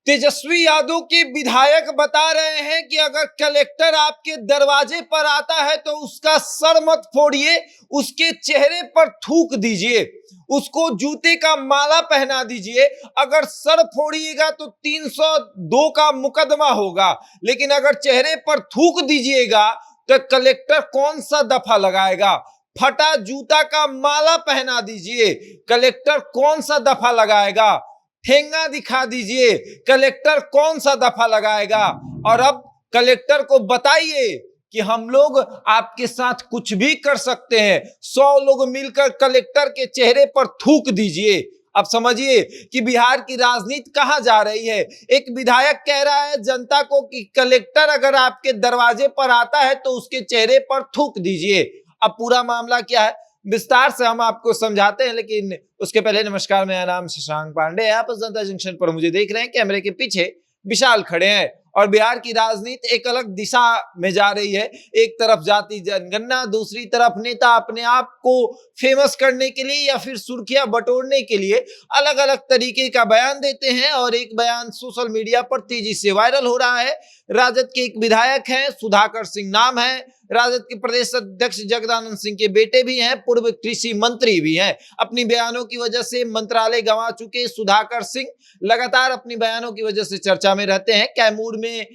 तेजस्वी यादव के विधायक बता रहे हैं कि अगर कलेक्टर आपके दरवाजे पर आता है तो उसका सर मत फोड़िए, उसके चेहरे पर थूक दीजिए, उसको जूते का माला पहना दीजिए। अगर सर फोड़िएगा तो 302 का मुकदमा होगा, लेकिन अगर चेहरे पर थूक दीजिएगा तो कलेक्टर कौन सा दफा लगाएगा। फटा जूता का माला पहना दीजिए, कलेक्टर कौन सा दफा लगाएगा। ठेंगा दिखा दीजिए, कलेक्टर कौन सा दफा लगाएगा। और अब कलेक्टर को बताइए कि हम लोग आपके साथ कुछ भी कर सकते हैं। 100 लोग मिलकर कलेक्टर के चेहरे पर थूक दीजिए। अब समझिए कि बिहार की राजनीति कहां जा रही है। एक विधायक कह रहा है जनता को कि कलेक्टर अगर आपके दरवाजे पर आता है तो उसके चेहरे पर थूक दीजिए। अब पूरा मामला क्या है विस्तार से हम आपको समझाते हैं, लेकिन उसके पहले नमस्कार, मेरा नाम शशांक पांडे है। आप जनता जंक्शन पर मुझे देख रहे हैं, कैमरे के पीछे विशाल खड़े हैं और बिहार की राजनीति एक अलग दिशा में जा रही है। एक तरफ जाति जनगणना, दूसरी तरफ नेता अपने आप को फेमस करने के लिए या फिर सुर्खियां बटोरने के लिए अलग अलग तरीके का बयान देते हैं और एक बयान सोशल मीडिया पर तेजी से वायरल हो रहा है। राजद के एक विधायक हैं, सुधाकर सिंह नाम है, राजद के प्रदेश अध्यक्ष जगदानंद सिंह के बेटे भी हैं, पूर्व कृषि मंत्री भी हैं। अपनी बयानों की वजह से मंत्रालय गंवा चुके सुधाकर सिंह लगातार अपनी बयानों की वजह से चर्चा में रहते हैं। कैमूर में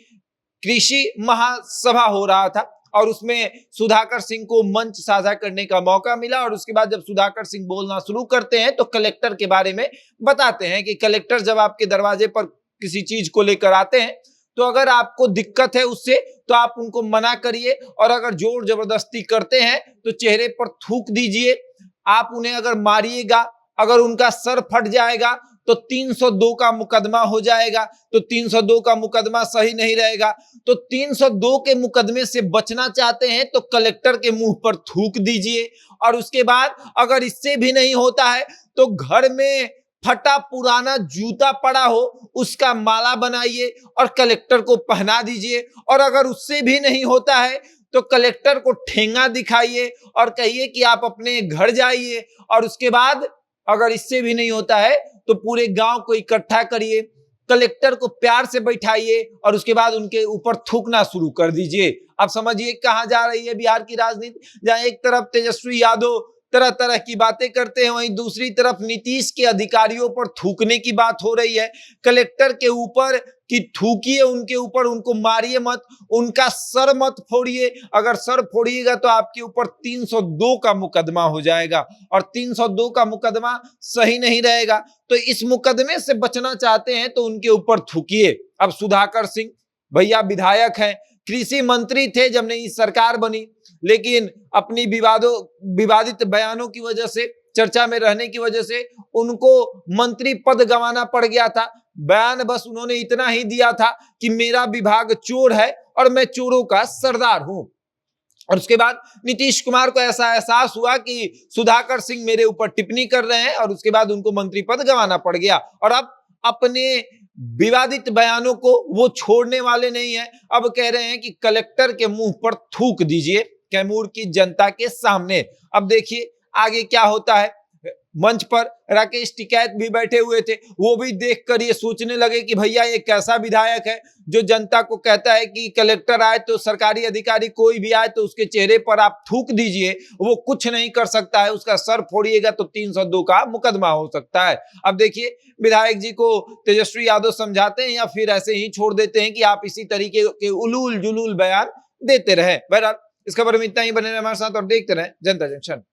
कृषि महासभा हो रहा था और उसमें सुधाकर सिंह को मंच साझा करने का मौका मिला और उसके बाद जब सुधाकर सिंह बोलना शुरू करते हैं तो कलेक्टर के बारे में बताते हैं कि कलेक्टर जब आपके दरवाजे पर किसी चीज को लेकर आते हैं तो अगर आपको दिक्कत है उससे तो आप उनको मना करिए, और अगर जोर जबरदस्ती करते हैं तो चेहरे पर थूक दीजिए। आप उन्हें अगर मारिएगा, अगर उनका सर फट जाएगा तो 302 का मुकदमा हो जाएगा। तो 302 का मुकदमा सही नहीं रहेगा। तो 302 के मुकदमे से बचना चाहते हैं तो कलेक्टर के मुंह पर थूक दीजिए। और उसके बाद अगर इससे भी नहीं होता है तो घर में फटा पुराना जूता पड़ा हो उसका माला बनाइए और कलेक्टर को पहना दीजिए। और अगर उससे भी नहीं होता है तो कलेक्टर को ठेंगा दिखाइए और कहिए कि आप अपने घर जाइए। और उसके बाद अगर इससे भी नहीं होता है तो पूरे गांव को इकट्ठा करिए, कलेक्टर को प्यार से बैठाइए और उसके बाद उनके ऊपर थूकना शुरू कर दीजिए। अब समझिए कहां जा रही है बिहार की राजनीति, जहां एक तरफ तेजस्वी यादव तरह तरह की बातें करते हैं, वहीं दूसरी तरफ नीतीश के अधिकारियों पर थूकने की बात हो रही है। कलेक्टर के ऊपर कि थूकिए उनके ऊपर, उनको मारिए मत, उनका सर मत फोड़िए। अगर सर फोड़िएगा तो आपके ऊपर 302 का मुकदमा हो जाएगा और 302 का मुकदमा सही नहीं रहेगा। तो इस मुकदमे से बचना चाहते हैं तो उनके ऊपर थूकिए। अब सुधाकर सिंह भैया विधायक हैं, कृषि मंत्री थे जब नई सरकार बनी, लेकिन अपनी विवादित बयानों की वजह से, चर्चा में रहने की वजह से उनको मंत्री पद गंवाना पड़ गया था। बयान बस उन्होंने इतना ही दिया था कि मेरा विभाग चोर है और मैं चोरों का सरदार हूं। और उसके बाद नीतीश कुमार को ऐसा एहसास हुआ कि सुधाकर सिंह मेरे ऊपर टिप्पणी कर रहे हैं और उसके बाद उनको मंत्री पद गंवाना पड़ गया। और अब अपने विवादित बयानों को वो छोड़ने वाले नहीं है। अब कह रहे हैं कि कलेक्टर के मुंह पर थूक दीजिए कैमूर की जनता के सामने। अब देखिए आगे क्या होता है। मंच पर राकेश टिकैत भी बैठे हुए थे, वो भी देखकर ये सोचने लगे कि भैया ये कैसा विधायक है जो जनता को कहता है कि कलेक्टर आए तो, सरकारी अधिकारी कोई भी आए तो उसके चेहरे पर आप थूक दीजिए, वो कुछ नहीं कर सकता है, उसका सर फोड़िएगा तो 302 का मुकदमा हो सकता है। अब देखिए विधायक जी को तेजस्वी यादव समझाते हैं या फिर ऐसे ही छोड़ देते हैं कि आप इसी तरीके के उलूल जुलूल बयान देते रहे। बहरहाल इस खबर में इतना ही, बने रहे हमारे साथ और देखते रहे जनता जंक्शन।